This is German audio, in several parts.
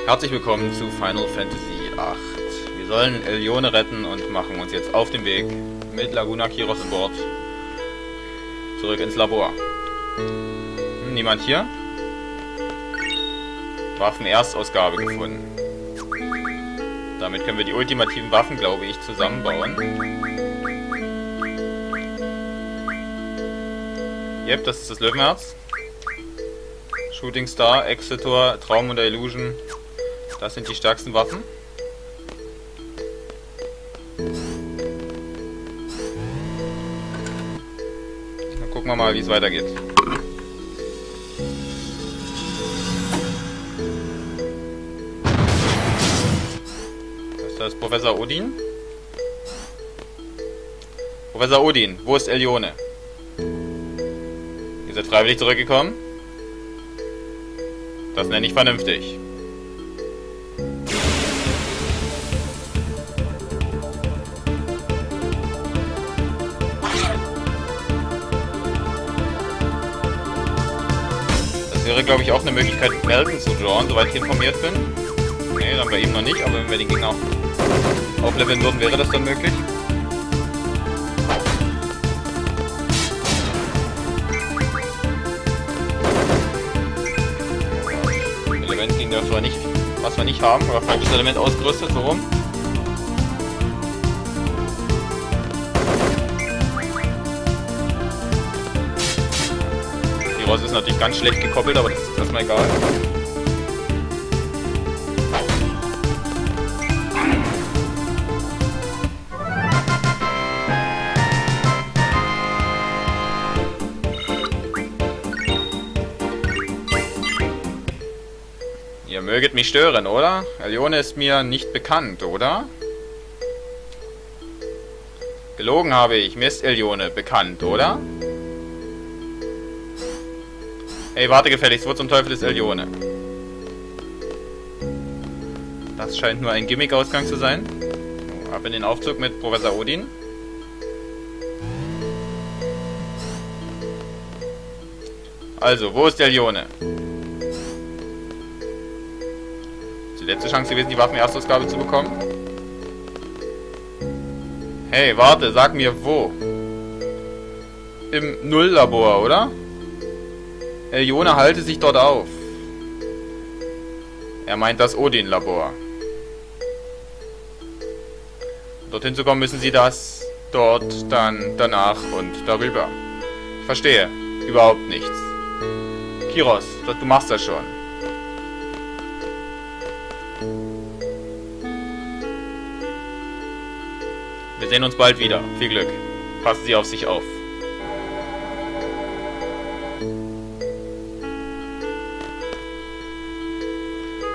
Herzlich willkommen zu Final Fantasy VIII. Wir sollen Elione retten und machen uns jetzt auf den Weg mit Laguna Kiros an Bord zurück ins Labor. Niemand hier? Waffenerstausgabe gefunden. Damit können wir die ultimativen Waffen, glaube ich, zusammenbauen. Yep, das ist das Löwenherz. Shooting Star, Exetor, Traum und Illusion. Das sind die stärksten Waffen. Dann gucken wir mal, wie es weitergeht. Das ist Professor Odin. Professor Odin, wo ist Elione? Ihr seid freiwillig zurückgekommen? Das nenne ich vernünftig. Das wäre, glaube ich, auch eine Möglichkeit, Melken zu drawen, soweit ich informiert bin. Ne, dann bei ihm noch nicht, aber wenn wir den Gegner aufleveln würden, wäre das dann möglich. Element gegen das wir nicht, was wir nicht haben, oder falsches Element ausgerüstet, so rum. Die Rose ist natürlich ganz schlecht gekoppelt, aber das ist erstmal egal. Ihr möget mich stören, oder? Elione ist mir nicht bekannt, oder? Gelogen habe ich. Mir ist Elione bekannt, oder? Hey, warte gefälligst. Wo zum Teufel ist Elione? Das scheint nur ein Gimmick-Ausgang zu sein. Ab in den Aufzug mit Professor Odin. Also, wo ist Elione? Letzte Chance gewesen, die Waffenerstausgabe zu bekommen. Hey, warte, sag mir wo. Im Nulllabor, oder? Elione halte sich dort auf. Er meint das Odin-Labor. Dorthin zu kommen, müssen sie das dort, dann danach und darüber. Ich verstehe überhaupt nichts. Kiros, du machst das schon. Wir sehen uns bald wieder. Viel Glück. Passen Sie auf sich auf.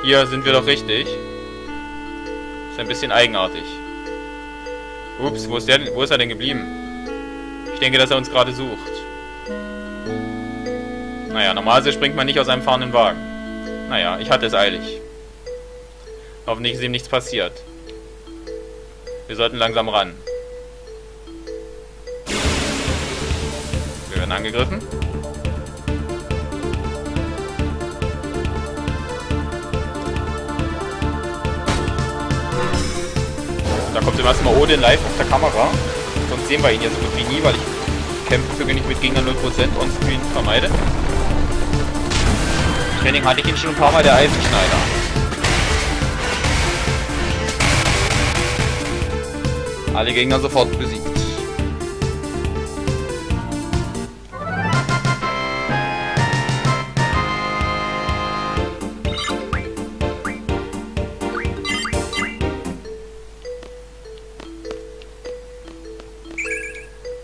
Hier sind wir doch richtig. Ist ein bisschen eigenartig. Ups, wo ist er denn geblieben? Ich denke, dass er uns gerade sucht. Naja, normalerweise springt man nicht aus einem fahrenden Wagen. Naja, ich hatte es eilig. Hoffentlich ist ihm nichts passiert. Wir sollten langsam ran. Wir werden angegriffen. Da kommt zum ersten Mal Odin live auf der Kamera. Sonst sehen wir ihn ja so gut wie nie, weil ich kämpfe für nicht mit Gegnern 0% on-screen vermeide. Im Training hatte ich ihn schon ein paar Mal, der Eisenschneider. Alle Gegner sofort besiegt.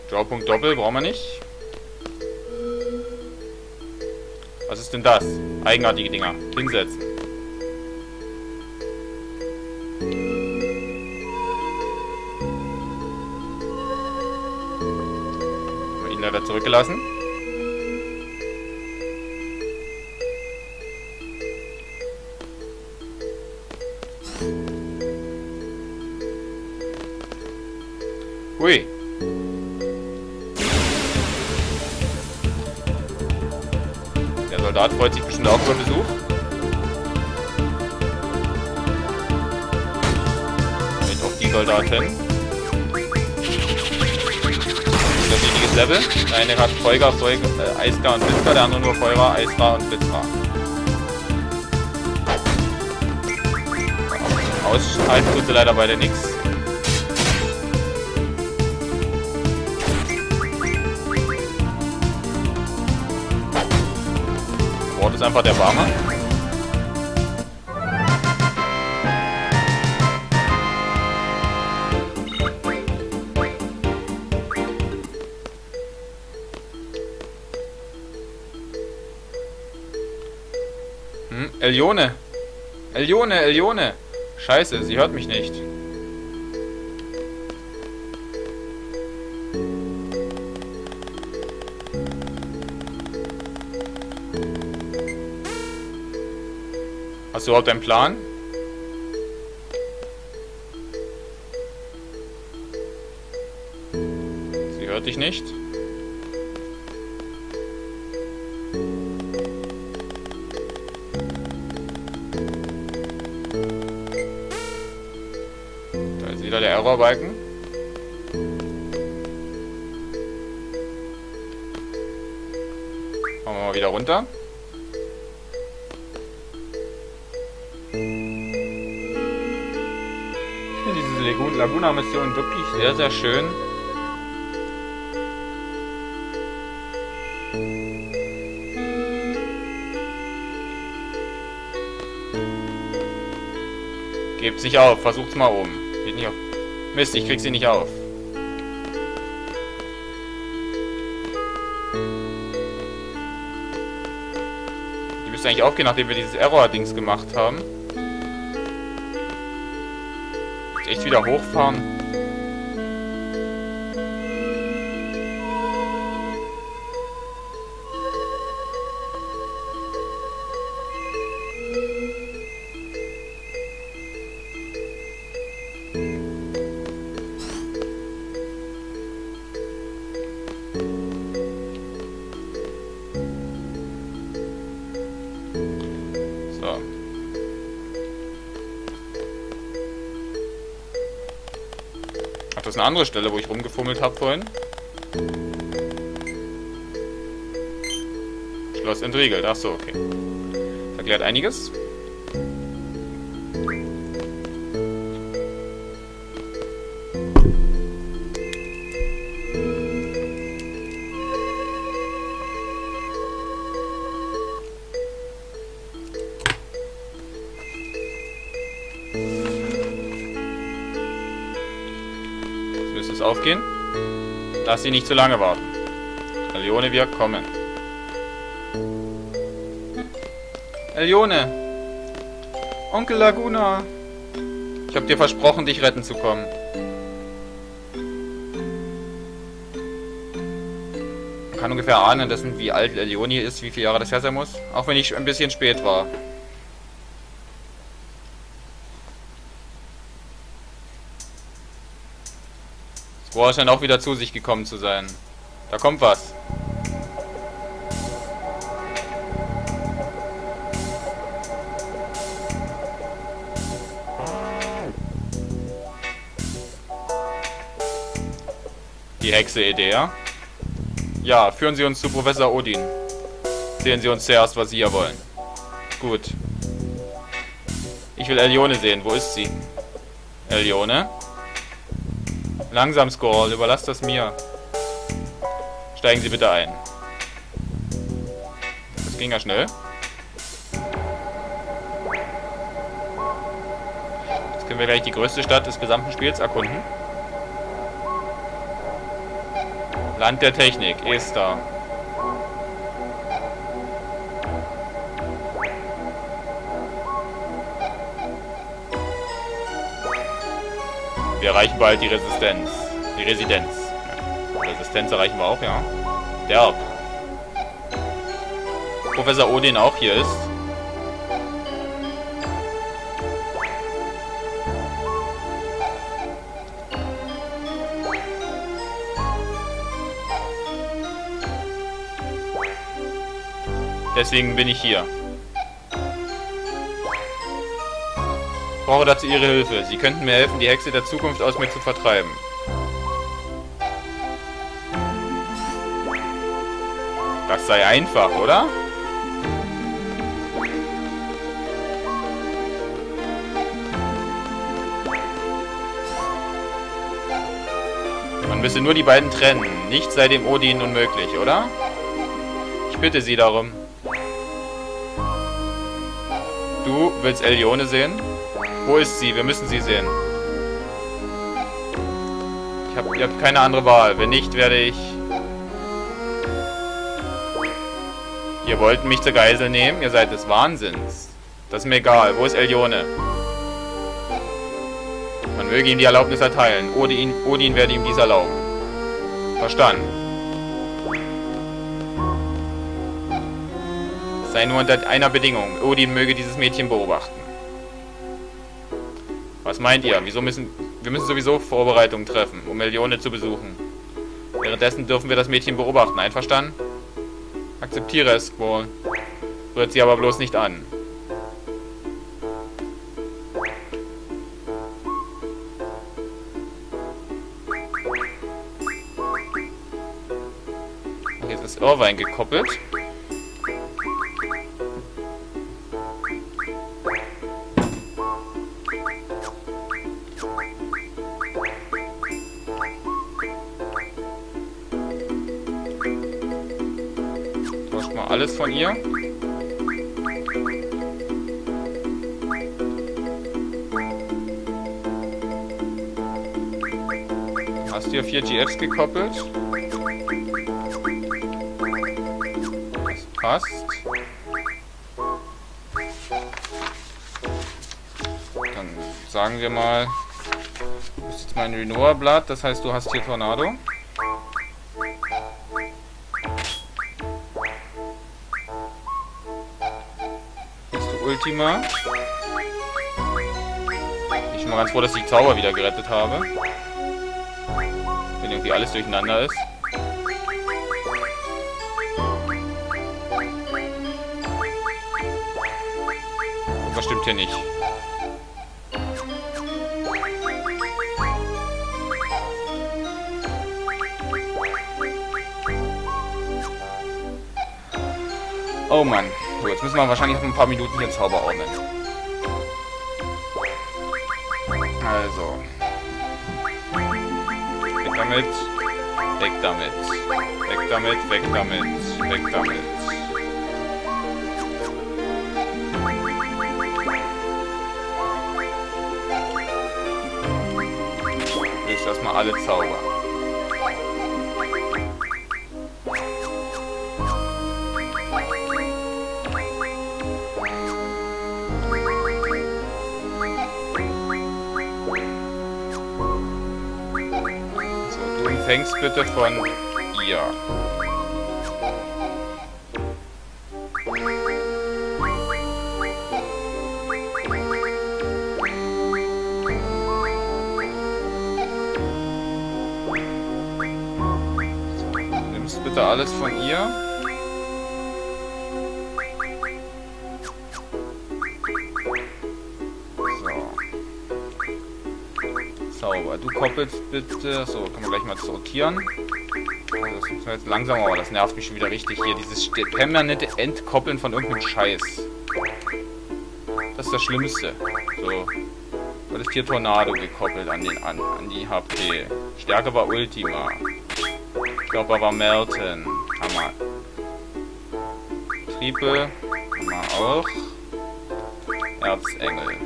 Drawpunkt Doppel brauchen wir nicht. Was ist denn das? Eigenartige Dinger. Hinsetzen. Leider zurückgelassen. Hui. Der Soldat freut sich bestimmt auch über Besuch. die Soldaten. Unterschiedliches Level. Der eine hat Feuer, Eiskar und Blitzkar, der andere nur Feuer, Eiskar und Blitzkar. Aushalten tut sie leider beide nichts. Wort ist einfach der Barmer. Elione! Elione, Elione! Scheiße, sie hört mich nicht. Hast du überhaupt einen Plan? Sie hört dich nicht. Da ist wieder der Error-Balken. Machen wir mal wieder runter. Diese Laguna-Mission wirklich sehr, sehr schön. Gebt's nicht auf, versucht's mal oben. Geht nicht auf. Mist, ich krieg sie nicht auf. Die müsste eigentlich aufgehen, nachdem wir dieses Error-Dings gemacht haben. Echt wieder hochfahren. So. Ach, das ist eine andere Stelle, wo ich rumgefummelt habe vorhin. Schloss entriegelt. Ach so, okay. Das erklärt einiges. Müsste es aufgehen. Lass sie nicht zu lange warten. Elione, wir kommen. Elione! Onkel Laguna! Ich habe dir versprochen, dich retten zu kommen. Man kann ungefähr ahnen, wie alt Elione hier ist, wie viele Jahre das her sein muss. Auch wenn ich ein bisschen spät war. Squall scheint auch wieder zu sich gekommen zu sein. Da kommt was. Die Hexe Edea. Ja, führen Sie uns zu Professor Odin. Sehen Sie uns zuerst, was Sie hier wollen. Gut. Ich will Elione sehen. Wo ist sie? Elione? Langsam, Squall. Überlass das mir. Steigen Sie bitte ein. Das ging ja schnell. Jetzt können wir gleich die größte Stadt des gesamten Spiels erkunden. Land der Technik, Esthars. Wir erreichen bald die Resistenz. Die Residenz. Resistenz erreichen wir auch, ja. Derb. Professor Odin auch hier ist. Deswegen bin ich hier. brauche dazu Ihre Hilfe. Sie könnten mir helfen, die Hexe der Zukunft aus mir zu vertreiben. Das sei einfach, oder? Man müsse nur die beiden trennen. Nichts sei dem Odin unmöglich, oder? Ich bitte Sie darum. Du willst Elione sehen? Wo ist sie? Wir müssen sie sehen. Ihr habt keine andere Wahl. Wenn nicht, werde ich... Ihr wollt mich zur Geisel nehmen? Ihr seid des Wahnsinns. Das ist mir egal. Wo ist Elione? Man möge ihm die Erlaubnis erteilen. Odin werde ihm dies erlauben. Verstanden. Sei nur unter einer Bedingung. Odin möge dieses Mädchen beobachten. Was meint ihr? Wir müssen sowieso Vorbereitungen treffen, um Elione zu besuchen. Währenddessen dürfen wir das Mädchen beobachten. Einverstanden? Akzeptiere es, Squall. Rührt sie aber bloß nicht an. Jetzt ist Irvine gekoppelt. Tauscht mal alles von ihr. Hast du hier 4 GFs gekoppelt? Das passt. Dann sagen wir mal, du bist jetzt mein Renoa-Blatt, das heißt, du hast hier Tornado. Bist du Ultima? Ich bin mal ganz froh, dass ich die Zauber wieder gerettet habe. Wenn irgendwie alles durcheinander ist. Was stimmt hier nicht? Oh Mann. So, jetzt müssen wir wahrscheinlich noch ein paar Minuten hier Zauber ordnen. Also. Weg damit. Weg damit. Weg damit. Weg damit. Weg damit. Jetzt erstmal alle Zauber. So, du empfängst bitte von ihr. Bitte alles von ihr. So. Zauber. Du koppelst bitte. So, können wir gleich mal sortieren. Also das ist jetzt langsam, aber das nervt mich schon wieder richtig hier. Dieses permanente Entkoppeln von irgendeinem Scheiß. Das ist das Schlimmste. So. Du hattest hier Tornado gekoppelt an die HP. Stärke war Ultima. Ich glaube aber Melton. Hammer. Triple. Hammer auch. Erzengel.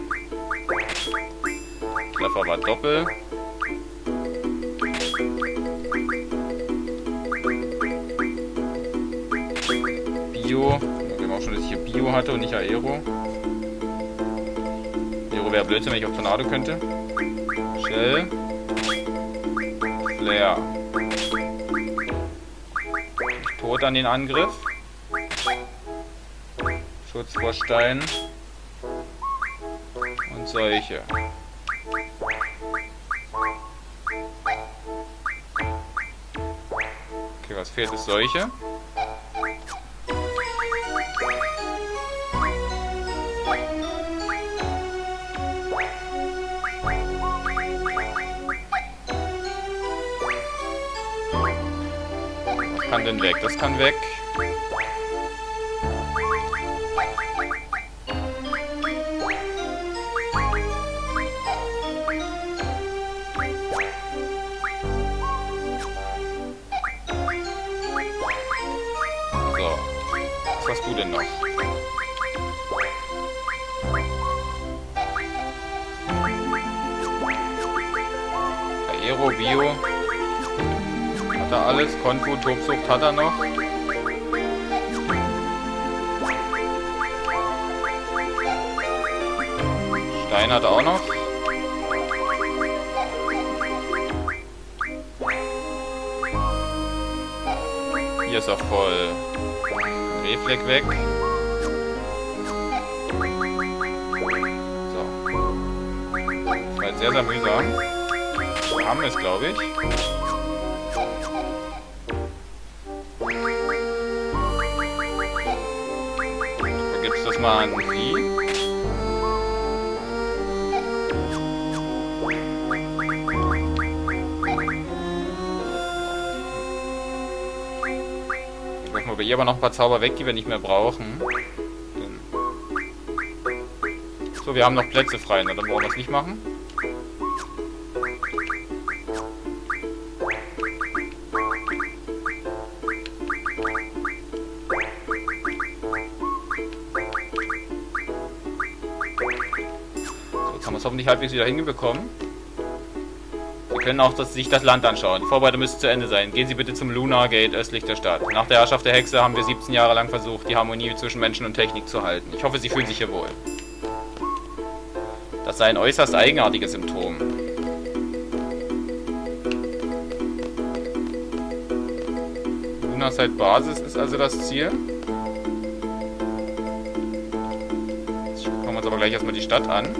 Treffer war Doppel. Bio. Wir haben auch schon, dass ich hier Bio hatte und nicht Aero. Aero wäre blöd, wenn ich auf Tornado könnte. Shell. Flare. Tot an den Angriff. Schutz vor Stein. Und solche. Okay, was fehlt ist solche. kann denn weg? Das kann weg. So. Was hast du denn noch? Aero, Bio. Hat er alles? Konfu, Tobsucht hat er noch. Stein hat er auch noch. Hier ist er voll. Reflex weg. So. Das war jetzt sehr, sehr mühsam. Wir haben es, glaube ich. Da gibt es das mal an Vieh. Werfen wir bei ihr aber noch ein paar Zauber weg, die wir nicht mehr brauchen. So, wir haben noch Plätze frei, ne? Dann wollen wir es nicht machen. Jetzt haben wir es hoffentlich halbwegs wieder hinbekommen. Sie können auch sich das Land anschauen. Die Vorbereitung müsste zu Ende sein. Gehen Sie bitte zum Lunar Gate östlich der Stadt. Nach der Herrschaft der Hexe haben wir 17 Jahre lang versucht, die Harmonie zwischen Menschen und Technik zu halten. Ich hoffe, Sie fühlen sich hier wohl. Das sei ein äußerst eigenartiges Symptom. Lunarside Basis ist also das Ziel. Jetzt schauen wir uns aber gleich erstmal die Stadt an.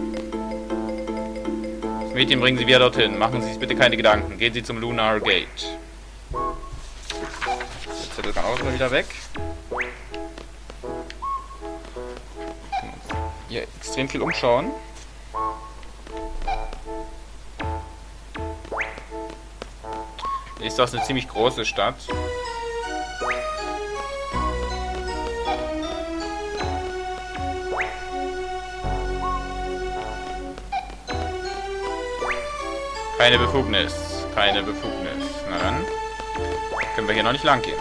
Das Mädchen bringen Sie wieder dorthin. Machen Sie sich bitte keine Gedanken. Gehen Sie zum Lunar Gate. Der Zettel kann auch mal wieder weg. Hier extrem viel umschauen. Ist das eine ziemlich große Stadt? Keine Befugnis. Keine Befugnis. Na dann können wir hier noch nicht lang gehen.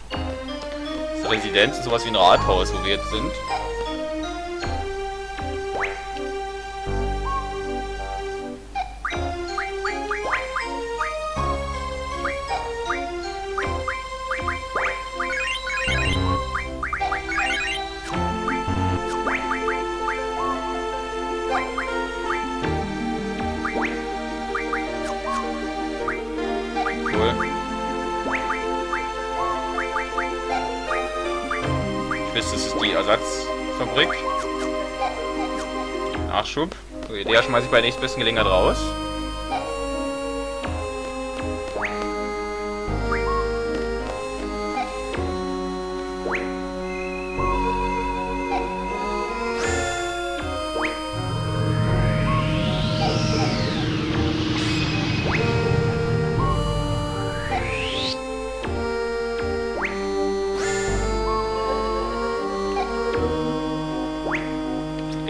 Das ist Residenz, ist sowas wie ein Rathaus, wo wir jetzt sind. Das ist die Ersatzfabrik. Nachschub. So, der schmeiße ich bei nächstbesten Gelegenheit raus.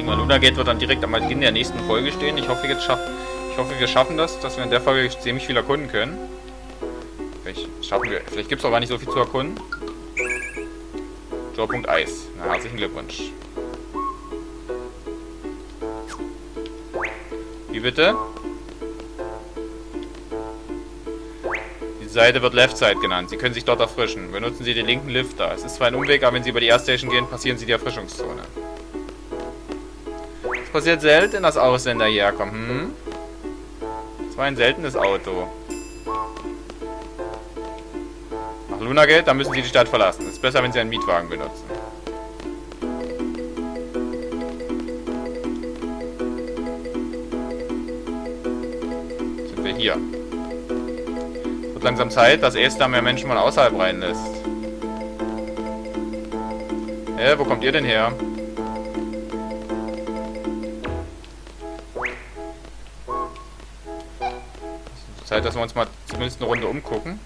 Lunar Gate wird dann direkt am Beginn der nächsten Folge stehen. Ich hoffe, wir schaffen das, dass wir in der Folge ziemlich viel erkunden können. Vielleicht gibt es auch gar nicht so viel zu erkunden. Joe.Eis. Eis. Na, herzlichen Glückwunsch. Wie bitte? Die Seite wird Left Side genannt. Sie können sich dort erfrischen. Benutzen Sie den linken Lifter. Es ist zwar ein Umweg, aber wenn Sie über die Airstation gehen, passieren Sie die Erfrischungszone. Es passiert selten, dass Ausländer hierher kommen. Das war ein seltenes Auto. Nach Lunar Gate, dann müssen Sie die Stadt verlassen. Es ist besser, wenn Sie einen Mietwagen benutzen. Sind wir hier. Es wird langsam Zeit, dass Esthars mehr Menschen mal außerhalb reinlässt. Wo kommt ihr denn her? Zeit, dass wir uns mal zumindest eine Runde umgucken.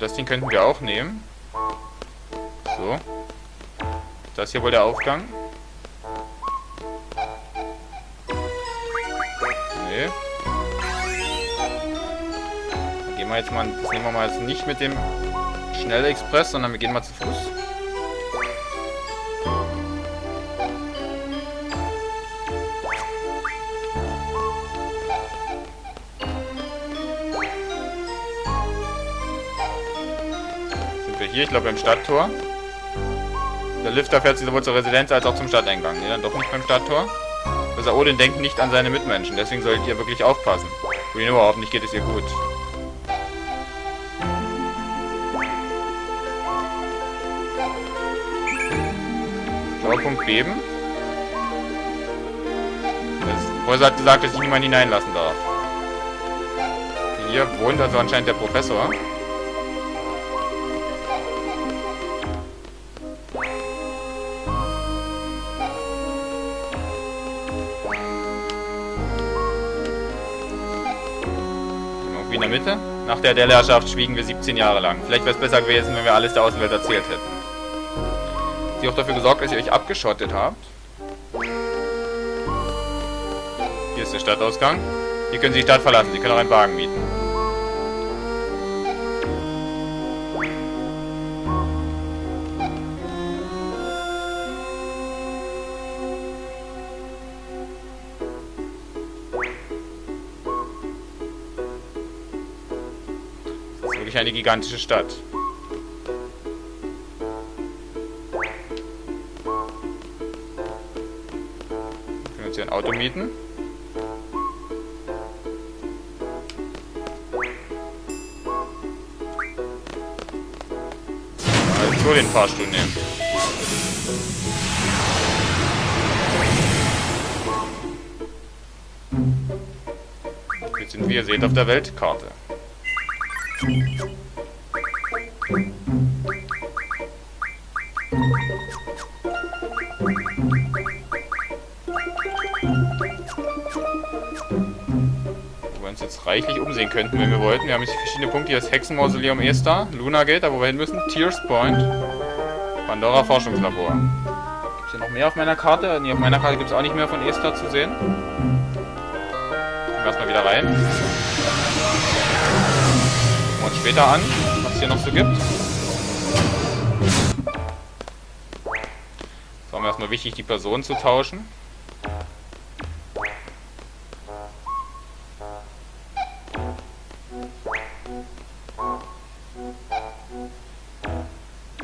das Ding könnten wir auch nehmen. So. Ist das hier wohl der Aufgang? Nee. Dann gehen wir jetzt mal, das nehmen wir mal jetzt nicht mit dem Schnellexpress, sondern wir gehen mal zu Fuß. Sind wir hier? Ich glaube beim Stadttor. Der Lifter fährt sowohl zur Residenz als auch zum Stadteingang. Ne, dann doch nicht beim Stadttor. Besser Odin denkt nicht an seine Mitmenschen, deswegen solltet ihr wirklich aufpassen. Reno, hoffentlich geht es ihr gut. Schaupunkt Beben. Vorher hat gesagt, dass ich niemanden hineinlassen darf. Hier wohnt also anscheinend der Professor. Irgendwie in der Mitte. Nach der Dellherrschaft schwiegen wir 17 Jahre lang. Vielleicht wäre es besser gewesen, wenn wir alles der Außenwelt erzählt hätten. Sie auch dafür gesorgt, dass ihr euch abgeschottet habt. Hier ist der Stadtausgang. Hier können Sie die Stadt verlassen. Sie können auch einen Wagen mieten. Das ist wirklich eine gigantische Stadt. Ein Auto mieten. Also den Fahrstuhl nehmen. Jetzt sind wir, seht auf der Weltkarte. Wo wir uns jetzt reichlich umsehen könnten, wenn wir wollten. Wir haben jetzt verschiedene Punkte. Hier das Hexenmausoleum Esthar, Luna Gate, da wo wir hin müssen, Tears Point, Pandora Forschungslabor. Gibt es hier noch mehr auf meiner Karte? Nee, auf meiner Karte gibt es auch nicht mehr von Esthar zu sehen. Gehen wir erstmal wieder rein. Gucken wir uns später an, was es hier noch so gibt. Es war mir erstmal wichtig, die Person zu tauschen.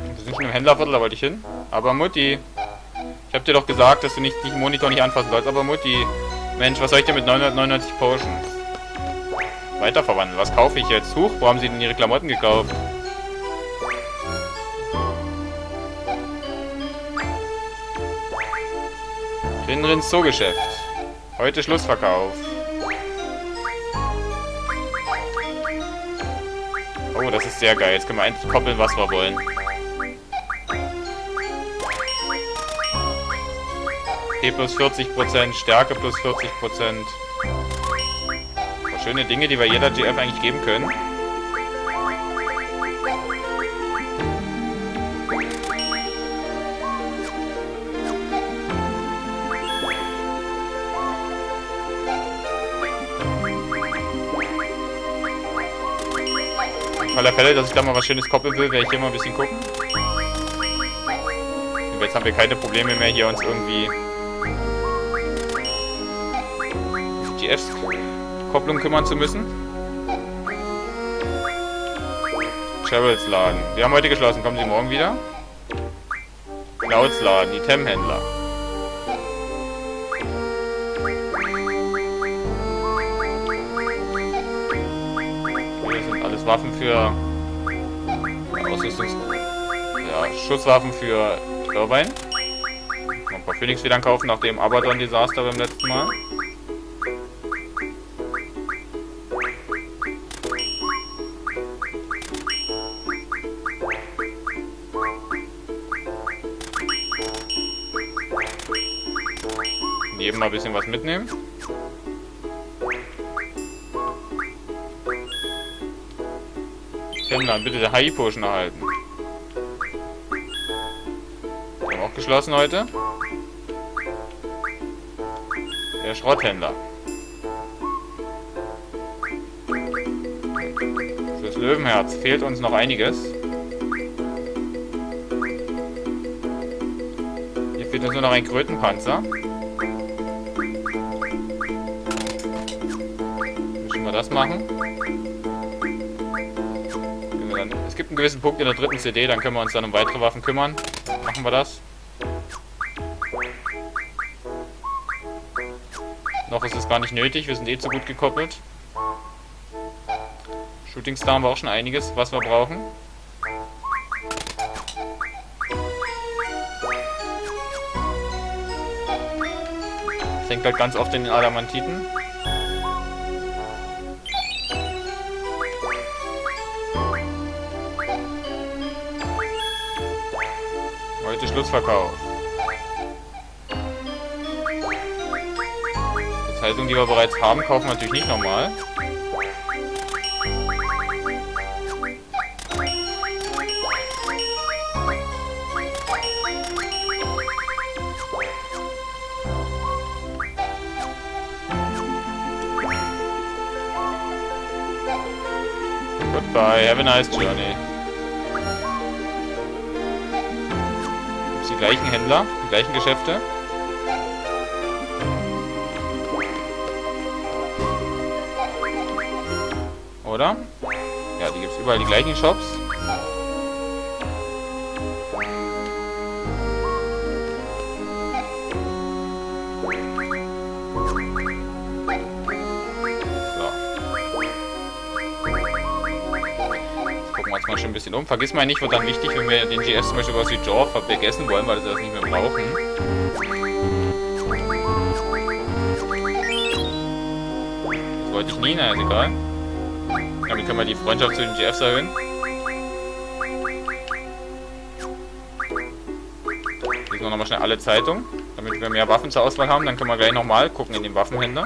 Wir sind schon im Händlerviertel, da wollte ich hin. Aber Mutti, ich hab dir doch gesagt, dass du nicht den Monitor nicht anfassen sollst. Aber Mutti, Mensch, was soll ich denn mit 999 Potions? Weiterverwandeln, was kaufe ich jetzt? Huch, wo haben sie denn ihre Klamotten gekauft? Rinrins Zoogeschäft. Heute Schlussverkauf. Oh, das ist sehr geil. Jetzt können wir eigentlich koppeln, was wir wollen. P plus 40%, Stärke plus 40%. Schöne Dinge, die wir jeder GF eigentlich geben können. Im Fall der Fälle, dass ich da mal was Schönes koppeln will, werde ich hier mal ein bisschen gucken. Und jetzt haben wir keine Probleme mehr, hier uns irgendwie GFs Kopplung kümmern zu müssen. Cheryls Laden. Wir haben heute geschlossen. Kommen Sie morgen wieder? Clouds Laden. Die Tem-Händler. Hier sind alles Waffen für Schusswaffen für Irvine. Noch ein paar Phoenix-Federn kaufen nach dem Abaddon-Desaster beim letzten Mal. Jedem mal ein bisschen was mitnehmen. Händler, bitte der High Potion erhalten. Wir haben auch geschlossen heute. Der Schrotthändler. Fürs Löwenherz fehlt uns noch einiges. Hier fehlt uns nur noch ein Krötenpanzer. Müssen wir das machen? Es gibt einen gewissen Punkt in der dritten CD, dann können wir uns dann um weitere Waffen kümmern. Machen wir das. Noch ist es gar nicht nötig, wir sind eh zu gut gekoppelt. Shooting Star haben wir auch schon einiges, was wir brauchen. Das hängt halt ganz oft in den Adamantiten. Heute Schlussverkauf. Die Zeitung, die wir bereits haben, kaufen wir natürlich nicht nochmal. Goodbye, have a nice journey. Gibt's die gleichen Händler, die gleichen Geschäfte? Oder? Ja, die gibt's überall die gleichen Shops. Mal schon ein bisschen um. Vergiss mal nicht, wird dann wichtig, wenn wir den GS zum Beispiel was wie Jaw vergessen wollen, weil wir das nicht mehr brauchen. Das wollte ich nie, na ist egal. Damit können wir die Freundschaft zu den GFs erhöhen. Lesen wir nochmal schnell alle Zeitungen, damit wir mehr Waffen zur Auswahl haben. Dann können wir gleich nochmal gucken in den Waffenhändler.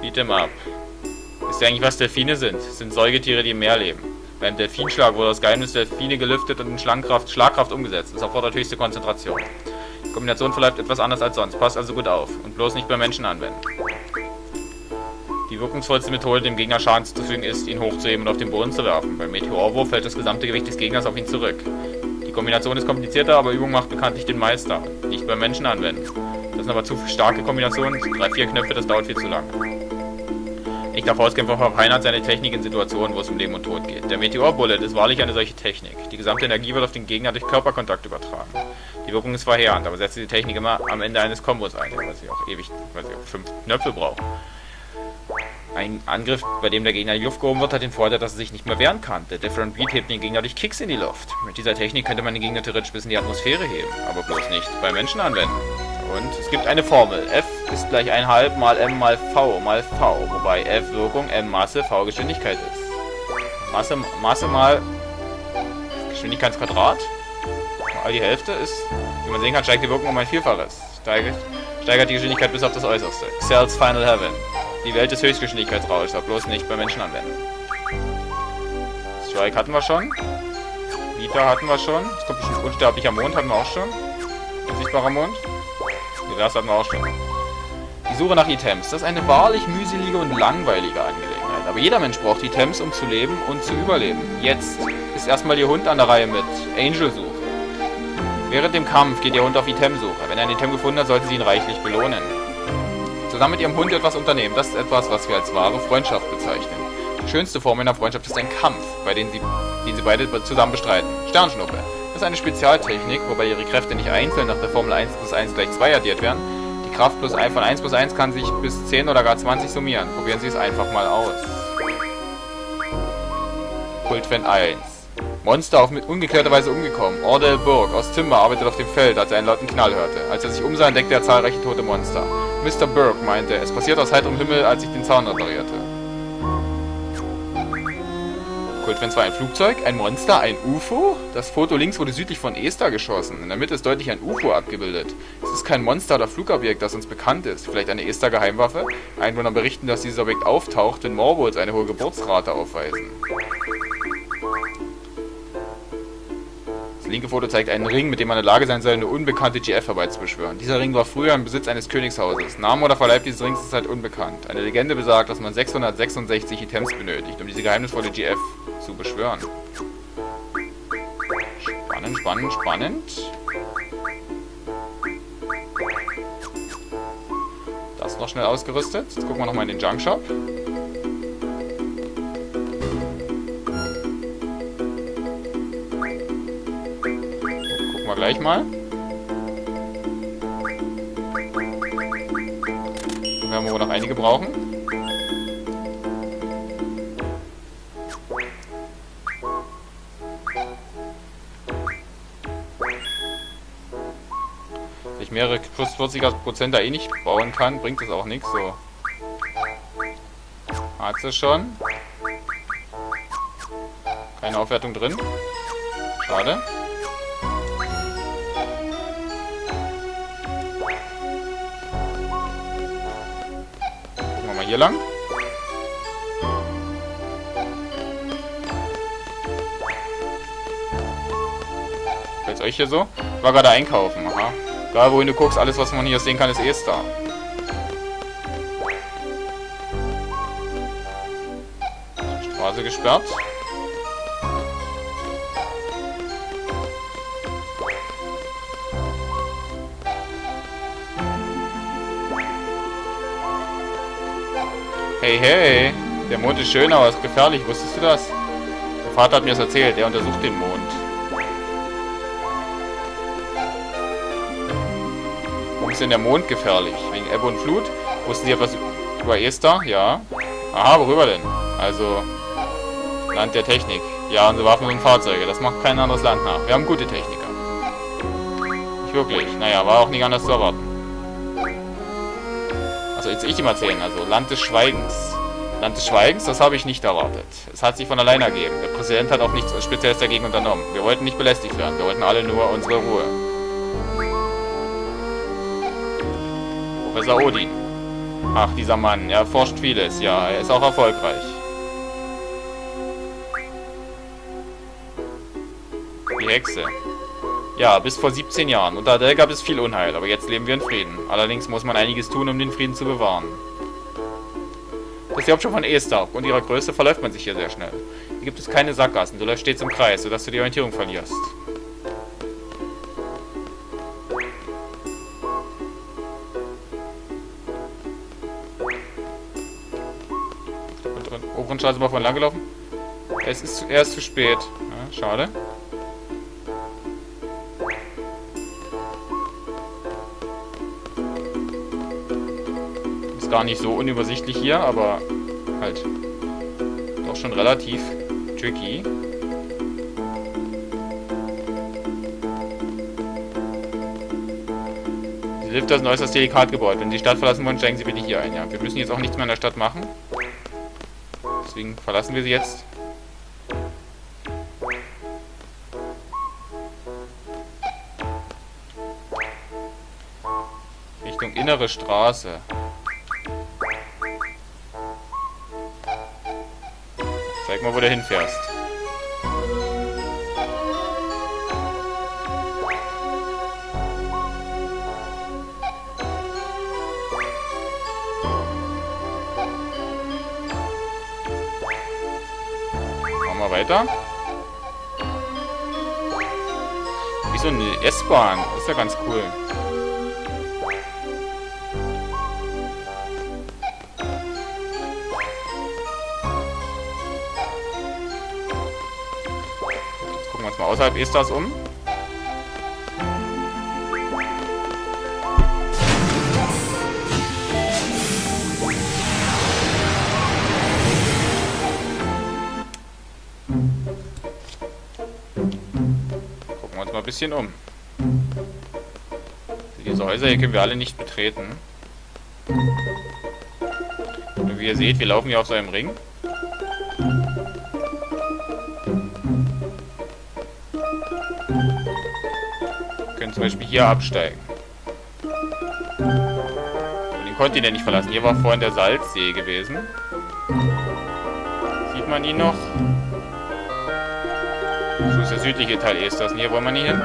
Beat'em up. Wisst ihr eigentlich, was Delfine sind? Es sind Säugetiere, die im Meer leben. Beim Delfinschlag wurde das Geheimnis der Delfine gelüftet und in Schlagkraft umgesetzt. Es erfordert höchste Konzentration. Die Kombination verläuft etwas anders als sonst. Passt also gut auf und bloß nicht bei Menschen anwenden. Die wirkungsvollste Methode, dem Gegner Schaden zuzufügen, ist, ihn hochzuheben und auf den Boden zu werfen. Beim Meteorwurf fällt das gesamte Gewicht des Gegners auf ihn zurück. Die Kombination ist komplizierter, aber Übung macht bekanntlich den Meister. Nicht bei Menschen anwenden. Das sind aber zu starke Kombinationen. 3-4 Knöpfe, das dauert viel zu lang. Echter Faustkämpfer verfeinert seine Technik in Situationen, wo es um Leben und Tod geht. Der Meteorbullet ist wahrlich eine solche Technik. Die gesamte Energie wird auf den Gegner durch Körperkontakt übertragen. Die Wirkung ist verheerend, aber setzt die Technik immer am Ende eines Kombos ein, weil sie auch 5 Knöpfe braucht. Ein Angriff, bei dem der Gegner in die Luft gehoben wird, hat den Vorteil, dass er sich nicht mehr wehren kann. Der Different Beat hebt den Gegner durch Kicks in die Luft. Mit dieser Technik könnte man den Gegner theoretisch bis in die Atmosphäre heben, aber bloß nicht bei Menschen anwenden. Und es gibt eine Formel. F ist gleich 1/2 mal M mal V, wobei F Wirkung, M Masse, V Geschwindigkeit ist. Masse mal Geschwindigkeitsquadrat. Mal die Hälfte ist, wie man sehen kann, steigt die Wirkung um ein Vielfaches. Steigert die Geschwindigkeit bis auf das Äußerste. Cells Final Heaven. Die Welt des Höchstgeschwindigkeitsrauschs, aber bloß nicht bei Menschen anwenden. Strike hatten wir schon. Vita hatten wir schon. Es kommt bestimmt unsterblicher Mond, hatten wir auch schon. Unsichtbarer Mond. Das hatten wir auch schon. Die Suche nach Items. Das ist eine wahrlich mühselige und langweilige Angelegenheit. Aber jeder Mensch braucht Items, um zu leben und zu überleben. Jetzt ist erstmal Ihr Hund an der Reihe mit Angel-Suche. Während dem Kampf geht Ihr Hund auf Itemsuche. Wenn er ein Item gefunden hat, sollte sie ihn reichlich belohnen. Zusammen mit Ihrem Hund etwas unternehmen. Das ist etwas, was wir als wahre Freundschaft bezeichnen. Die schönste Form einer Freundschaft ist ein Kampf, den sie beide zusammen bestreiten. Sternschnuppe. Das ist eine Spezialtechnik, wobei ihre Kräfte nicht einzeln nach der Formel 1 + 1 = 2 addiert werden. Die Kraft von 1 + 1 kann sich bis 10 oder gar 20 summieren. Probieren Sie es einfach mal aus. Kultfan 1. Monster auf mit ungeklärter Weise umgekommen. Ordel Burg aus Timber arbeitet auf dem Feld, als er einen lauten Knall hörte. Als er sich umsah, entdeckte er zahlreiche tote Monster. Mr. Burke meinte, es passiert aus heiterem Himmel, als ich den Zaun reparierte. Kultfans war ein Flugzeug, ein Monster, ein UFO. Das Foto links wurde südlich von Esthar geschossen. In der Mitte ist deutlich ein UFO abgebildet. Es ist kein Monster oder Flugobjekt, das uns bekannt ist. Vielleicht eine Esthar-Geheimwaffe? Einwohner berichten, dass dieses Objekt auftaucht, wenn Morbos eine hohe Geburtsrate aufweisen. Das linke Foto zeigt einen Ring, mit dem man in der Lage sein soll, eine unbekannte GF herbeizubeschwören. Dieser Ring war früher im Besitz eines Königshauses. Name oder Verleih dieses Rings ist halt unbekannt. Eine Legende besagt, dass man 666 Items benötigt, um diese geheimnisvolle GF zu beschwören. Spannend, spannend, spannend. Das ist noch schnell ausgerüstet. Jetzt gucken wir nochmal in den Junk Shop. Gleich mal. Dann werden wir wohl noch einige brauchen. Wenn ich mehrere plus 40% da eh nicht bauen kann, bringt das auch nichts. So. Hat sie schon. Keine Aufwertung drin. Schade. Hier lang. Gefällt's euch hier so? Ich war gerade einkaufen. Aha. Egal wohin du guckst, alles was man hier sehen kann, ist Esthar. Straße gesperrt. Hey, hey, der Mond ist schön, aber ist gefährlich. Wusstest du das? Der Vater hat mir das erzählt. Er untersucht den Mond. Warum ist denn der Mond gefährlich? Wegen Ebbe und Flut? Wussten Sie etwas über Esthar? Ja. Aha, worüber denn? Also, Land der Technik. Ja, unsere Waffen und Fahrzeuge. Das macht kein anderes Land nach. Wir haben gute Techniker. Nicht wirklich. Naja, war auch nicht anders zu erwarten. Also jetzt ich ihm erzählen, also Land des Schweigens. Land des Schweigens, das habe ich nicht erwartet. Es hat sich von allein ergeben. Der Präsident hat auch nichts Spezielles dagegen unternommen. Wir wollten nicht belästigt werden. Wir wollten alle nur unsere Ruhe. Professor Odin. Ach, dieser Mann. Er forscht vieles. Ja, er ist auch erfolgreich. Die Hexe. Ja, bis vor 17 Jahren. Unter Adele gab es viel Unheil, aber jetzt leben wir in Frieden. Allerdings muss man einiges tun, um den Frieden zu bewahren. Das ist die Hauptstadt von Esthar. Aufgrund ihrer Größe verläuft man sich hier sehr schnell. Hier gibt es keine Sackgassen. Du läufst stets im Kreis, sodass du die Orientierung verlierst. Oberen Straße mal von lang gelaufen. Er ist zu spät. Ja, schade. Gar nicht so unübersichtlich hier, aber halt doch schon relativ tricky. Die Lifter sind äußerst delikat gebaut. Wenn Sie die Stadt verlassen wollen, steigen Sie bitte hier ein. Ja, wir müssen jetzt auch nichts mehr in der Stadt machen. Deswegen verlassen wir sie jetzt. Richtung innere Straße. Zeig mal, wo du hinfährst. Machen wir weiter. Wie so eine S-Bahn. Das ist ja ganz cool. Mal außerhalb Esthars um. Gucken wir uns mal ein bisschen um. Diese Häuser hier können wir alle nicht betreten. Und wie ihr seht, wir laufen hier auf so einem Ring. zum Beispiel hier absteigen. Und den Kontinent nicht verlassen. Hier war vorhin der Salzsee gewesen. Sieht man ihn noch? So ist der südliche Teil Esthars. Und hier wollen wir nie hin.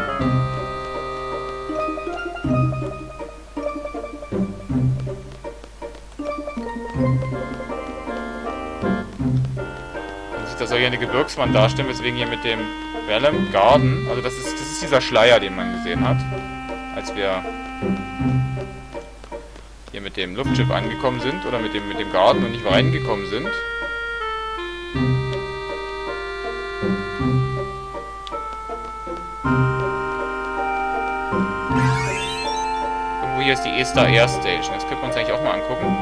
Man sieht, das soll hier eine Gebirgswand darstellen, weswegen hier mit dem VIII Garden, also das ist dieser Schleier, den man gesehen hat, als wir hier mit dem Luftschiff angekommen sind, oder mit dem Garden und nicht reingekommen sind. Irgendwo hier ist die Esthar Air Station, das könnte man uns eigentlich auch mal angucken.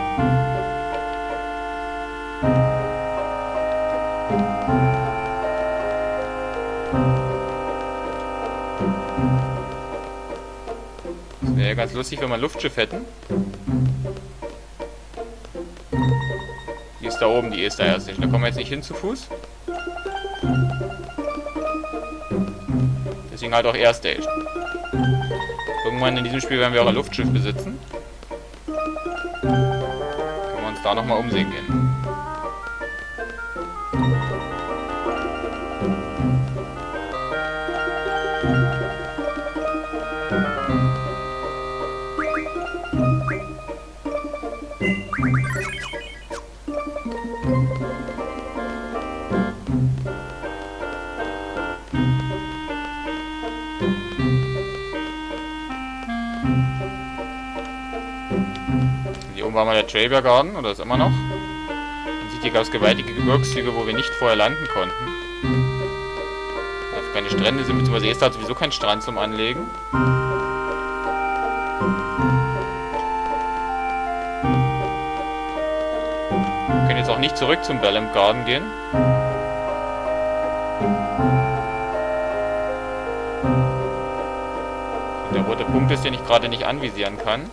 Das wäre ja ganz lustig, wenn wir ein Luftschiff hätten. Hier ist da oben die Esthar Air Station. Da kommen wir jetzt nicht hin zu Fuß. Deswegen halt auch Air Station. Irgendwann in diesem Spiel werden wir auch ein Luftschiff besitzen. Können wir uns da nochmal umsehen gehen. Hier oben war mal der Traber Garden, oder ist immer noch. Man sieht hier gab es gewaltige Gebirgszüge, wo wir nicht vorher landen konnten. Weil keine Strände sind, beziehungsweise Esthars hat sowieso keinen Strand zum Anlegen. Wir können jetzt auch nicht zurück zum VIII Garden gehen. Der rote Punkt ist, den ich gerade nicht anvisieren kann.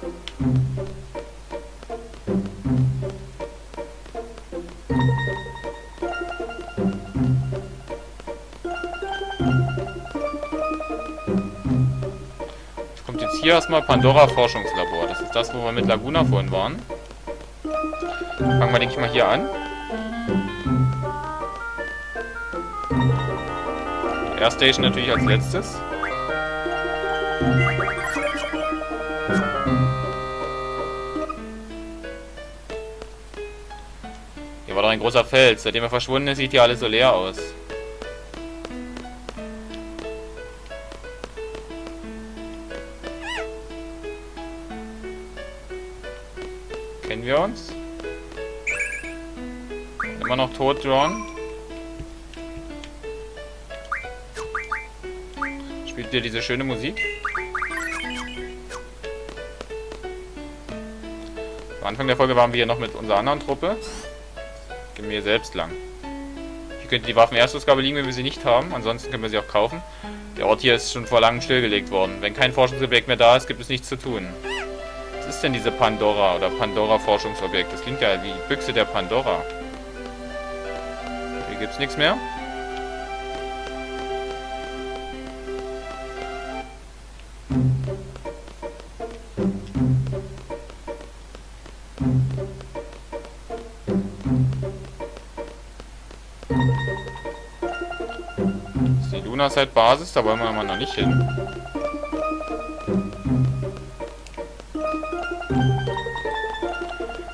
Es kommt jetzt hier erstmal Pandora Forschungslabor. Das ist das, wo wir mit Laguna vorhin waren. Fangen wir, denke ich mal, hier an. Air Station natürlich als letztes. Hier war doch ein großer Fels. Seitdem er verschwunden ist, sieht hier alles so leer aus. Kennen wir uns? Immer noch tot, John. Spielt dir diese schöne Musik? Am Anfang der Folge waren wir hier noch mit unserer anderen Truppe. Gehen wir hier selbst lang. Hier könnte die Waffenerstausgabe liegen, wenn wir sie nicht haben. Ansonsten können wir sie auch kaufen. Der Ort hier ist schon vor langem stillgelegt worden. Wenn kein Forschungsobjekt mehr da ist, gibt es nichts zu tun. Was ist denn diese Pandora oder Pandora-Forschungsobjekt? Das klingt ja wie die Büchse der Pandora. Hier gibt es nichts mehr. Das ist die Lunaside-Basis, da wollen wir aber noch nicht hin.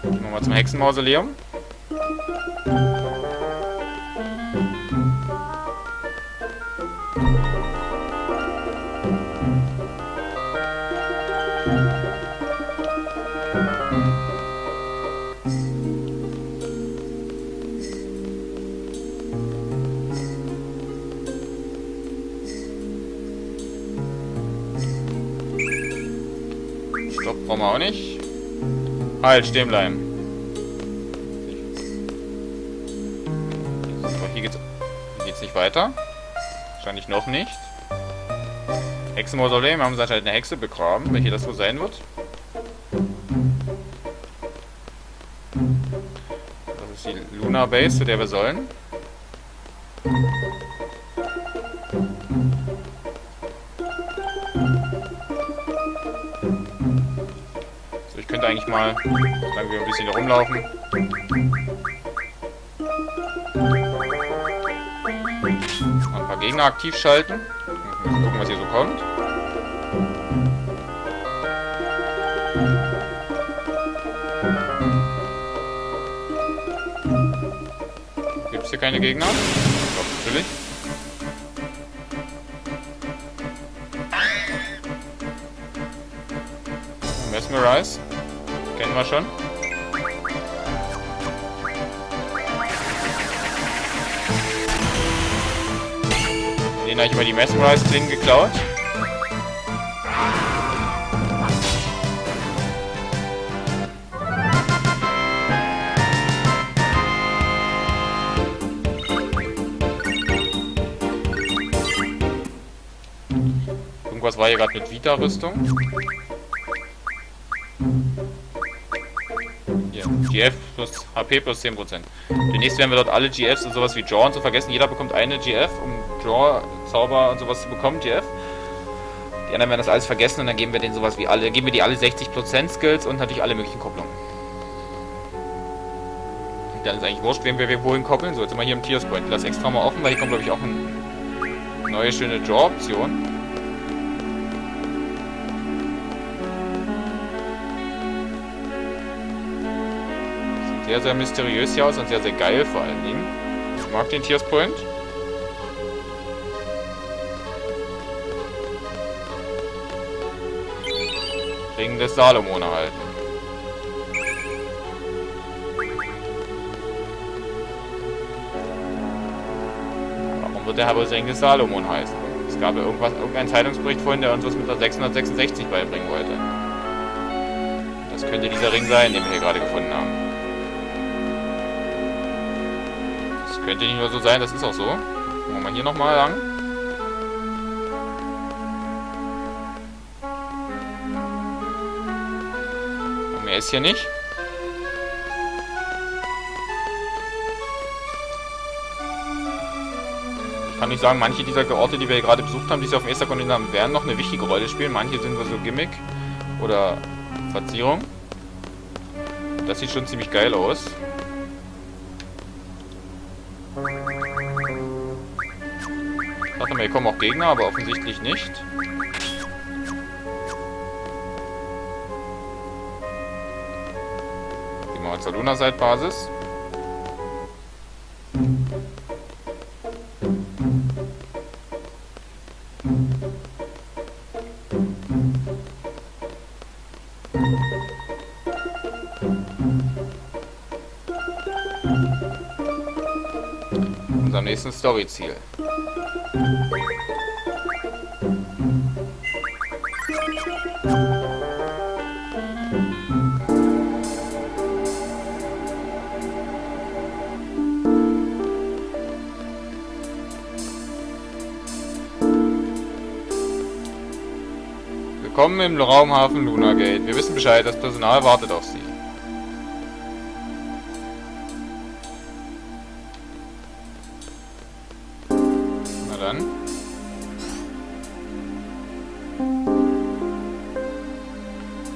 Gehen wir mal zum Hexenmausoleum. Stopp, brauchen wir auch nicht. Halt, stehen bleiben. So, hier geht's nicht weiter. Wahrscheinlich noch nicht. Hexenmausoleum, wir haben uns halt eine Hexe begraben, welche das wohl sein wird. Das ist die Luna Base, zu der wir sollen. erstmal, solange wir ein bisschen rumlaufen. Ein paar Gegner aktiv schalten. Mal gucken, was hier so kommt. Gibt es hier keine Gegner? Doch, natürlich. Mesmerize. Kennen wir schon. Den habe ich immer die Mesmerize-Klingen geklaut. Irgendwas war hier gerade mit Vita-Rüstung. Hier, GF plus HP plus 10%. Demnächst werden wir dort alle GFs und sowas wie Jaw und so vergessen. Jeder bekommt eine GF, um Jaw, Zauber und sowas zu bekommen, GF. Die anderen werden das alles vergessen und dann geben wir denen sowas wie alle, geben wir die alle 60% Skills und natürlich alle möglichen Kopplungen. Und dann ist eigentlich wurscht, wen wir wohin koppeln. So, jetzt sind wir hier im Tiers Point. Lass extra mal offen, weil hier kommt, glaube ich, auch eine neue schöne Jaw-Option. Sehr, sehr mysteriös hier aus und sehr, sehr geil vor allen Dingen. Ich mag den Tiers Point. Ring des Salomon erhalten. Warum wird der Herr Ring des Salomon heißen? Es gab ja irgendeinen Zeitungsbericht vorhin, der uns was mit der 666 beibringen wollte. Das könnte dieser Ring sein, den wir hier gerade gefunden haben. Könnte nicht nur so sein, das ist auch so. Gucken wir mal hier nochmal lang. Und mehr ist hier nicht. Ich kann nicht sagen, manche dieser Orte, die wir hier gerade besucht haben, die sie auf dem ersten Kontinent haben, werden noch eine wichtige Rolle spielen. Manche sind so Gimmick oder Verzierung. Das sieht schon ziemlich geil aus. Ich dachte mal, hier kommen auch Gegner, aber offensichtlich nicht. Gehen wir mal zur Lunar-Side-Basis. Unserem nächsten Story-Ziel. Willkommen im Raumhafen Lunagate. Wir wissen Bescheid, das Personal wartet auf Sie. Na dann.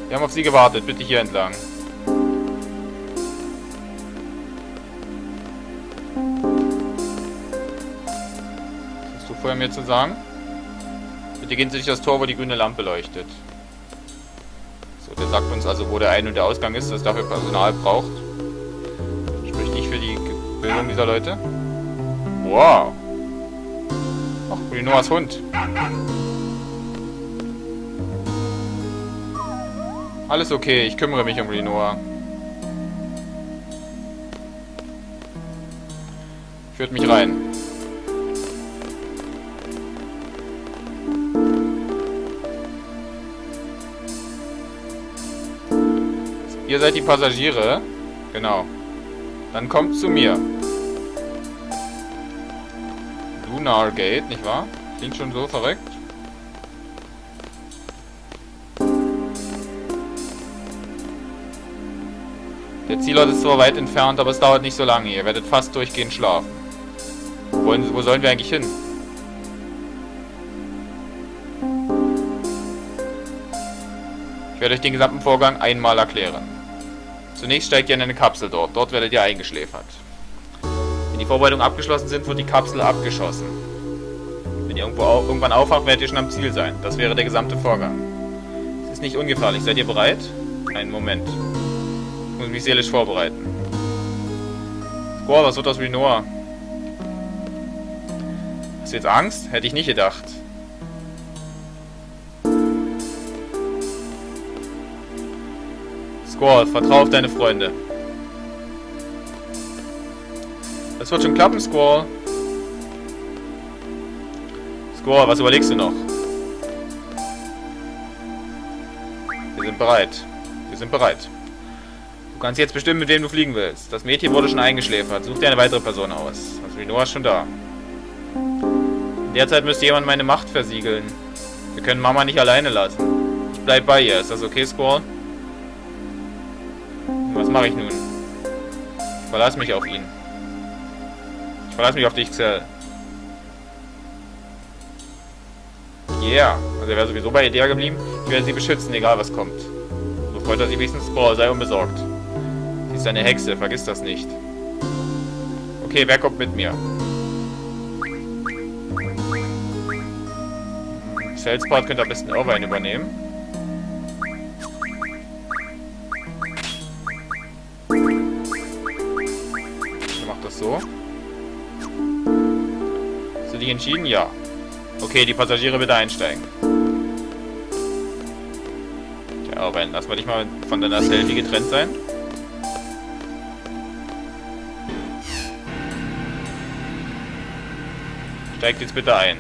Wir haben auf Sie gewartet. Bitte hier entlang. Was hast du vorher mir zu sagen? Bitte gehen Sie durch das Tor, wo die grüne Lampe leuchtet. So, der sagt uns also, wo der Ein- und der Ausgang ist, das dafür Personal braucht. Spricht nicht für die Bildung dieser Leute. Wow. Ach, Noahs Hund. Alles okay, ich kümmere mich um Noah. Führt mich rein. Ihr seid die Passagiere. Genau. Dann kommt zu mir. Lunar Gate, nicht wahr? Klingt schon so verrückt. Der Zielort ist zwar weit entfernt, aber es dauert nicht so lange. Ihr werdet fast durchgehend schlafen. Wo sollen wir eigentlich hin? Ich werde euch den gesamten Vorgang einmal erklären. Zunächst steigt ihr in eine Kapsel dort. Dort werdet ihr eingeschläfert. Wenn die Vorbereitungen abgeschlossen sind, wird die Kapsel abgeschossen. Wenn ihr irgendwann aufwacht, werdet ihr schon am Ziel sein. Das wäre der gesamte Vorgang. Es ist nicht ungefährlich. Seid ihr bereit? Einen Moment. Ich muss mich seelisch vorbereiten. Squall, was wird aus Renoir? Hast du jetzt Angst? Hätte ich nicht gedacht. Squall, vertrau auf deine Freunde. Das wird schon klappen, Squall. Squall, was überlegst du noch? Wir sind bereit. Wir sind bereit. Du kannst jetzt bestimmen, mit wem du fliegen willst. Das Mädchen wurde schon eingeschläfert. Such dir eine weitere Person aus. Also Renoir ist schon da. In der Zeit müsste jemand meine Macht versiegeln. Wir können Mama nicht alleine lassen. Ich bleib bei ihr. Ist das okay, Squall? Was mache ich nun? Ich verlasse mich auf ihn. Ich verlasse mich auf dich, Xell. Yeah. Also er wäre sowieso bei Idea geblieben. Ich werde sie beschützen, egal was kommt. So freut er sich wenigstens. Squall, sei unbesorgt. Sie ist eine Hexe, vergiss das nicht. Okay, wer kommt mit mir? Cells Part könnte am besten Irvine übernehmen. Ich mach das so. Hast du dich entschieden? Ja. Okay, die Passagiere bitte einsteigen. Tja, Irvine, lass mal dich mal von deiner Selfie getrennt sein. Steigt jetzt bitte ein.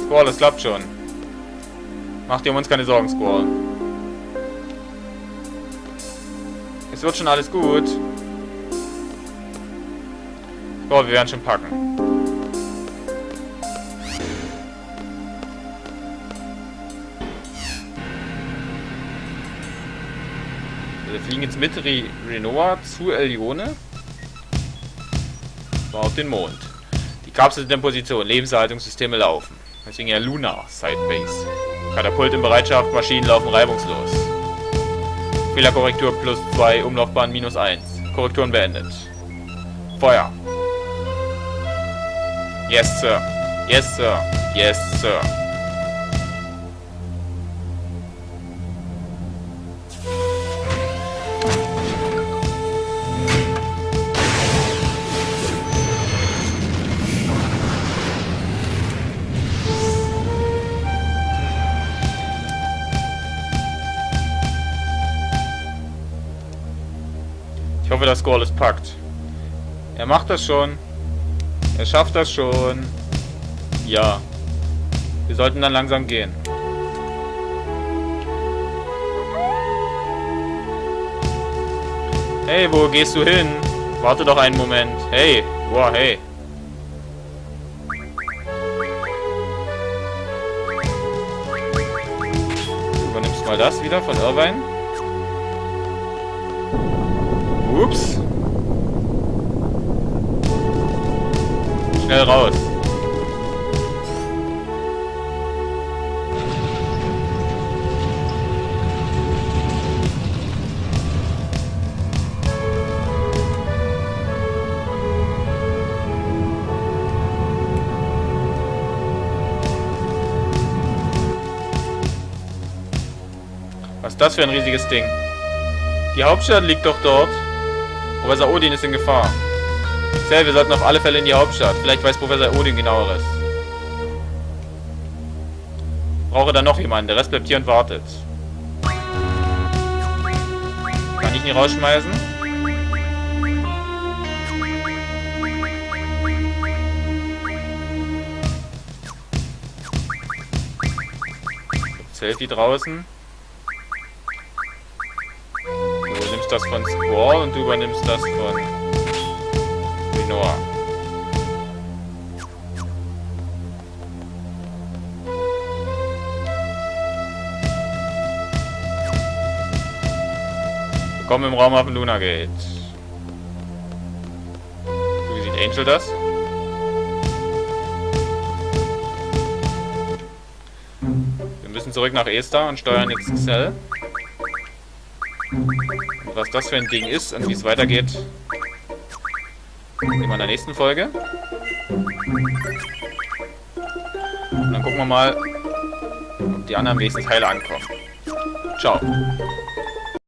Squall, das klappt schon. Mach dir um uns keine Sorgen, Squall. Es wird schon alles gut. Squall, wir werden schon packen. Wir fliegen jetzt mit Renoir zu Elione. So, auf den Mond. Die Kapsel sind in Position. Lebenserhaltungssysteme laufen. Deswegen ja Lunar Side Base. Katapult in Bereitschaft. Maschinen laufen reibungslos. Fehlerkorrektur +2. Umlaufbahn -1. Korrekturen beendet. Feuer. Yes, Sir. Yes, Sir. Yes, Sir. Ich hoffe, dass Squall es packt. Er macht das schon. Er schafft das schon. Ja. Wir sollten dann langsam gehen. Hey, wo gehst du hin? Warte doch einen Moment. Hey. Wow, hey. Du übernimmst mal das wieder von Irvine. Ups. Schnell raus. Was ist das für ein riesiges Ding? Die Hauptstadt liegt doch dort. Professor Odin ist in Gefahr. Sel, wir sollten auf alle Fälle in die Hauptstadt. Vielleicht weiß Professor Odin genaueres. Brauche da noch jemanden. Der Rest bleibt hier und wartet. Kann ich ihn rausschmeißen? Selfie draußen. Du nimmst das von Squall und du übernimmst das von Renoir. Willkommen im Raum auf dem Lunar Gate. So, wie sieht Angel das? Wir müssen zurück nach Esthars und steuern jetzt Cell. Und was das für ein Ding ist und wie es weitergeht, sehen wir in der nächsten Folge. Und dann gucken wir mal, ob die anderen wenigstens heile ankommen. Ciao.